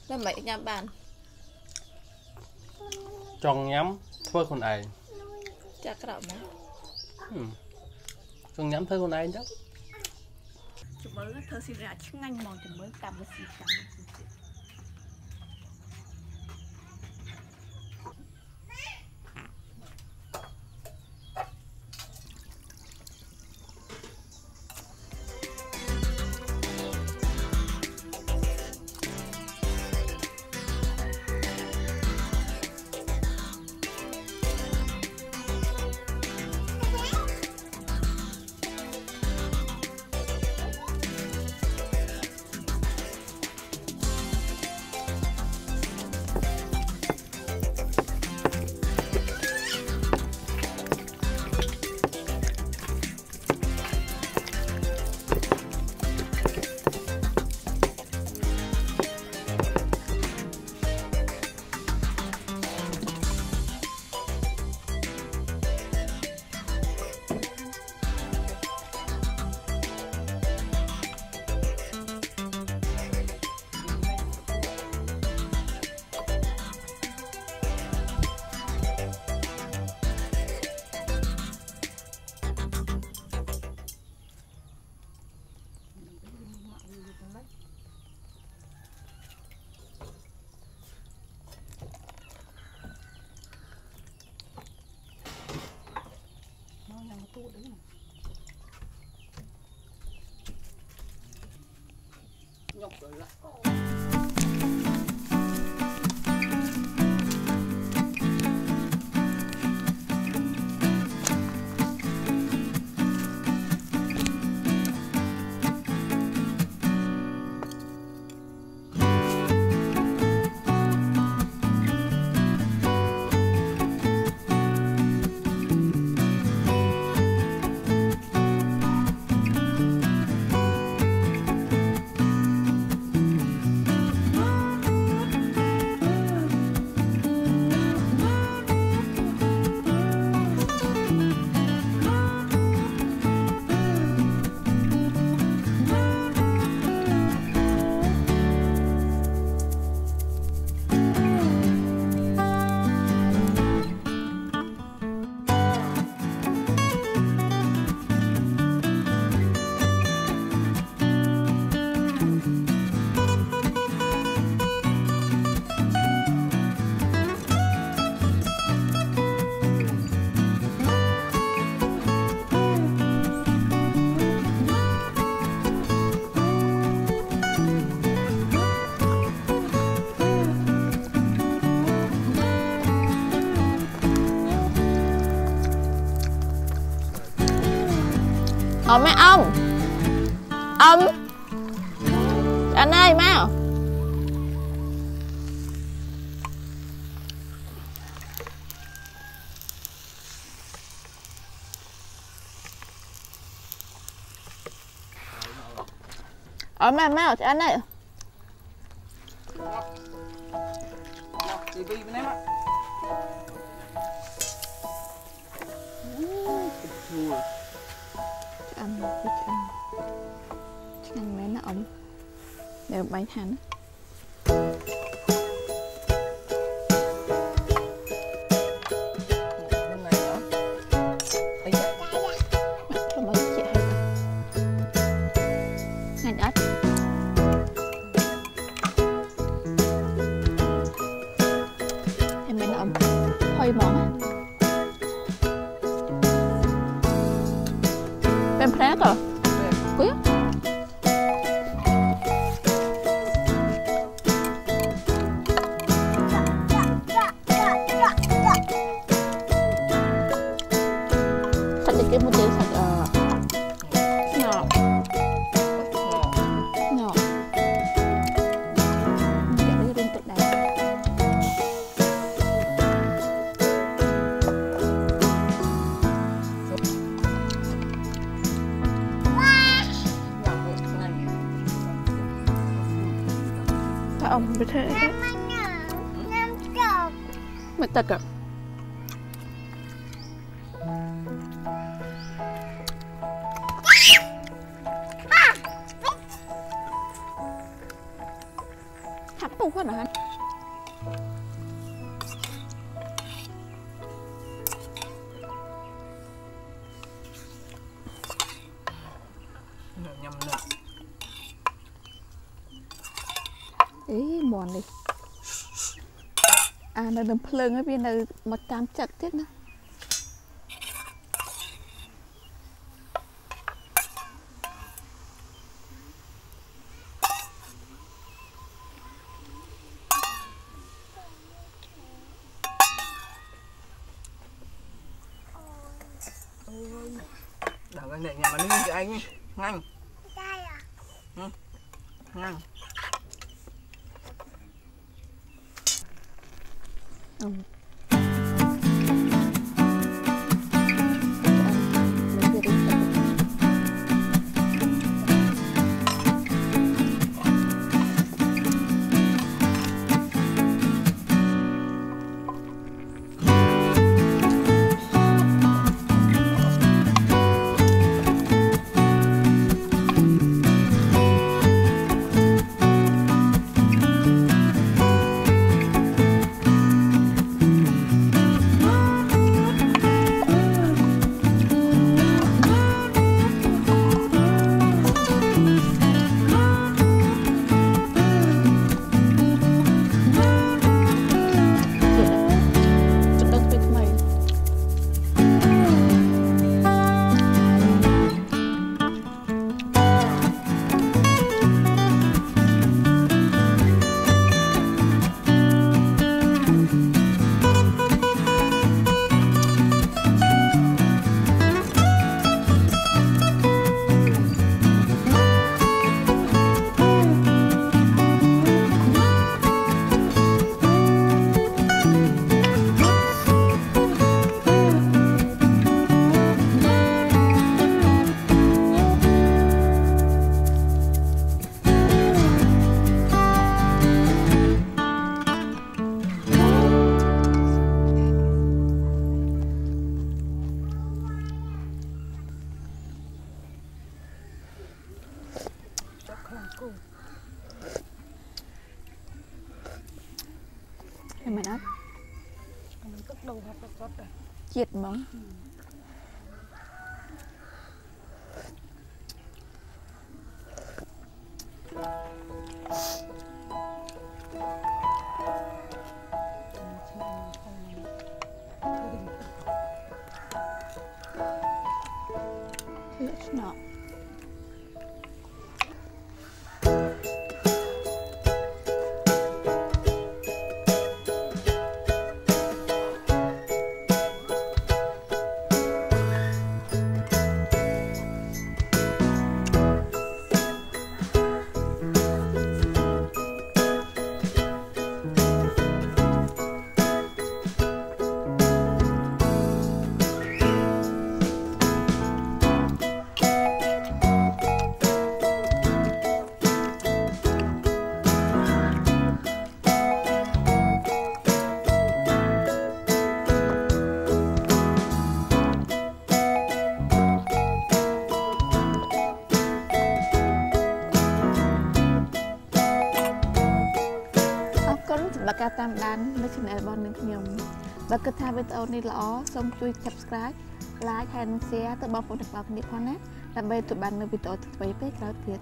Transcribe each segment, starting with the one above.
Là mấy nhắm bàn tròn nhắm thôi con ấy chắc cái đó mà tròn nhắm thôi con ấy đó chúng mới thơ xì ra chứ nhanh mòn chúng mới cầm cái xì cầm nhọc rồi đó. Mấy ông anh ơi mau mau anh ơi đi bên em á ăn mấy nó ống đều bánh hắn hơi món bên phá rồi quý sạch được cái một tí sạch ngọt ngọt cái bên tự đá ông biết thế đấy mệt tật à hạt tủ quá hả? Nhầm nữa. Ý mòn đi. À nó đừng phơi ở bên này một tam chặt chết nữa. Đảo cái này nhà mà lên cho anh nhanh. Ừ. Nhanh. Ừ. Mày nói chết món it's not. Và cả tam đanនៅ channel របស់នាងខ្ញុំបើគិតថាវីដេអូនេះល្អសូមជួយ subscribe like ហើយ share ទៅបងប្អូនទាំងអស់គ្នាផងណាដើម្បីទទួលបាននូវវីដេអូថ្មីៗពេលក្រោយទៀត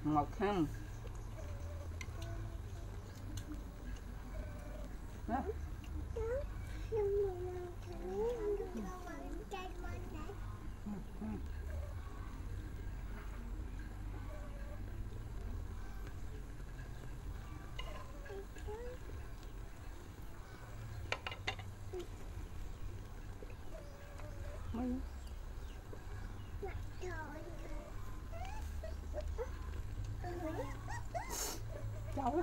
Một khăm. Đó. Cháu